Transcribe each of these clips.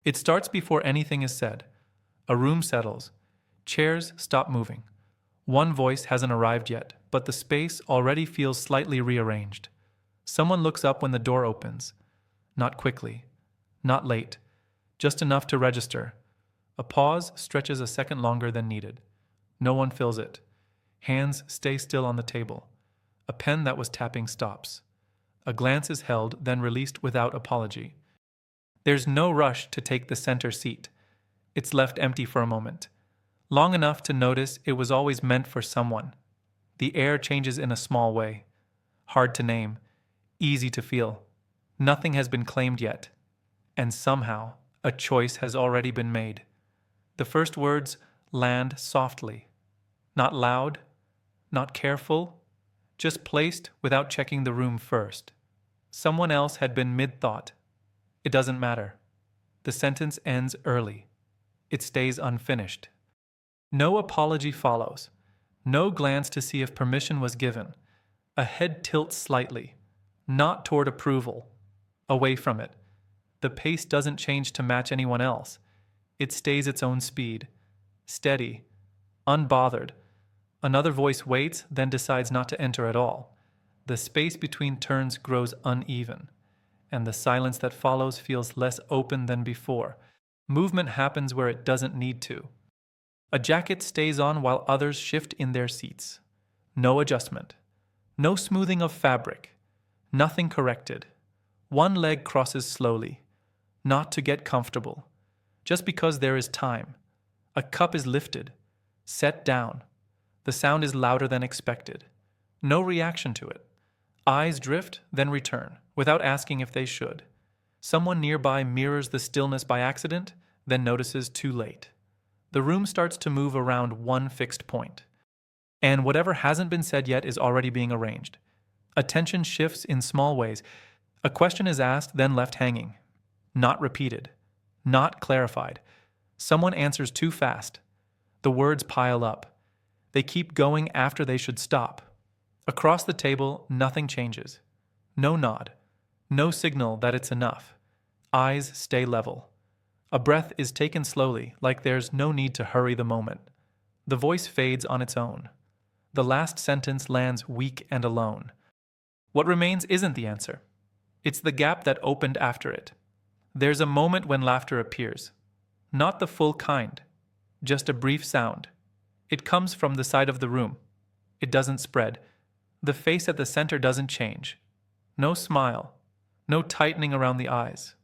It starts before anything is said. A room settles. Chairs stop moving. One voice hasn't arrived yet, but the space already feels slightly rearranged. Someone looks up when the door opens. Not quickly. Not late. Just enough to register. A pause stretches a second longer than needed. No one fills it. Hands stay still on the table. A pen that was tapping stops. A glance is held, then released without apology. There's no rush to take the center seat. It's left empty for a moment. Long enough to notice it was always meant for someone. The air changes in a small way. Hard to name. Easy to feel. Nothing has been claimed yet. And somehow, a choice has already been made. The first words land softly. Not loud, not careful, just placed without checking the room first. Someone else had been mid-thought. It doesn't matter. The sentence ends early. It stays unfinished. No apology follows. No glance to see if permission was given. A head tilts slightly, not toward approval, away from it. The pace doesn't change to match anyone else. It stays its own speed, steady, unbothered. Another voice waits, then decides not to enter at all. The space between turns grows uneven, and the silence that follows feels less open than before. Movement happens where it doesn't need to. A jacket stays on while others shift in their seats. No adjustment. No smoothing of fabric. Nothing corrected. One leg crosses slowly. Not to get comfortable. Just because there is time. A cup is lifted. Set down. The sound is louder than expected. No reaction to it. Eyes drift, then return, without asking if they should. Someone nearby mirrors the stillness by accident, then notices too late. The room starts to move around one fixed point. And whatever hasn't been said yet is already being arranged. Attention shifts in small ways. A question is asked, then left hanging. Not repeated. Not clarified. Someone answers too fast. The words pile up. They keep going after they should stop. Across the table, nothing changes. No nod. No signal that it's enough. Eyes stay level. A breath is taken slowly, like there's no need to hurry the moment. The voice fades on its own. The last sentence lands weak and alone. What remains isn't the answer. It's the gap that opened after it. There's a moment when laughter appears. Not the full kind. Just a brief sound. It comes from the side of the room. It doesn't spread. The face at the center doesn't change. No smile. No tightening around the eyes.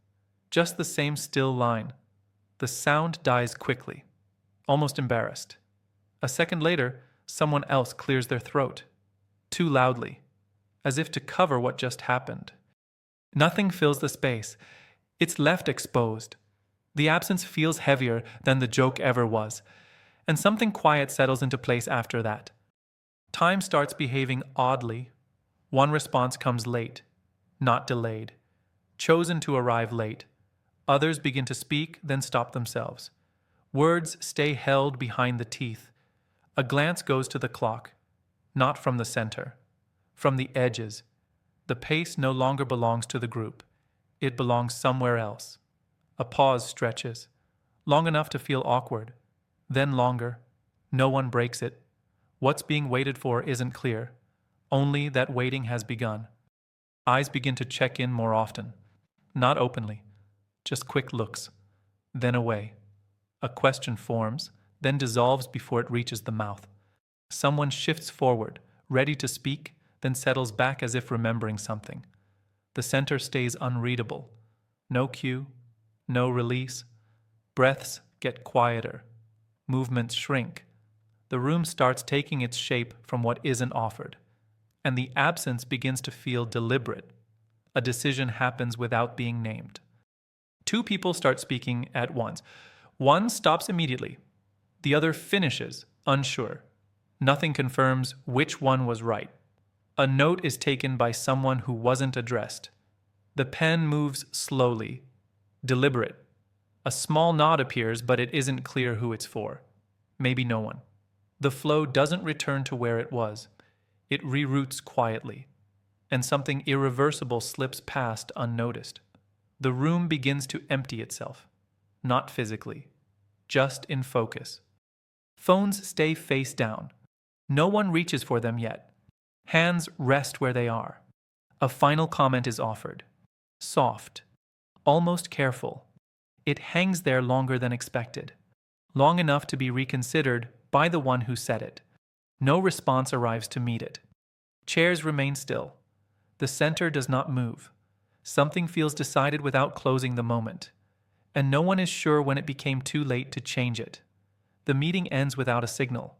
Just the same still line. The sound dies quickly. Almost embarrassed. A second later, someone else clears their throat. Too loudly. As if to cover what just happened. Nothing fills the space. It's left exposed. The absence feels heavier than the joke ever was. And something quiet settles into place after that. Time starts behaving oddly. One response comes late, not delayed. Chosen to arrive late. Others begin to speak, then stop themselves. Words stay held behind the teeth. A glance goes to the clock. Not from the center. From the edges. The pace no longer belongs to the group. It belongs somewhere else. A pause stretches. Long enough to feel awkward. Then longer. No one breaks it. What's being waited for isn't clear. Only that waiting has begun. Eyes begin to check in more often. Not openly. Just quick looks. Then away. A question forms, then dissolves before it reaches the mouth. Someone shifts forward, ready to speak, then settles back as if remembering something. The center stays unreadable. No cue. No release. Breaths get quieter. Movements shrink. The room starts taking its shape from what isn't offered. And the absence begins to feel deliberate. A decision happens without being named. Two people start speaking at once. One stops immediately. The other finishes, unsure. Nothing confirms which one was right. A note is taken by someone who wasn't addressed. The pen moves slowly, deliberate. A small nod appears, but it isn't clear who it's for. Maybe no one. The flow doesn't return to where it was. It reroutes quietly, and something irreversible slips past unnoticed. The room begins to empty itself. not physically, just in focus. Phones stay face down. No one reaches for them yet. Hands rest where they are. A final comment is offered. Soft, almost careful. It hangs there longer than expected, long enough to be reconsidered by the one who said it. No response arrives to meet it. Chairs remain still. The center does not move. Something feels decided without closing the moment, and no one is sure when it became too late to change it. The meeting ends without a signal.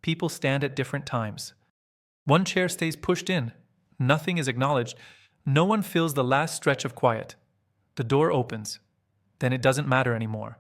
People stand at different times. One chair stays pushed in. Nothing is acknowledged. No one fills the last stretch of quiet. The door opens. Then it doesn't matter anymore.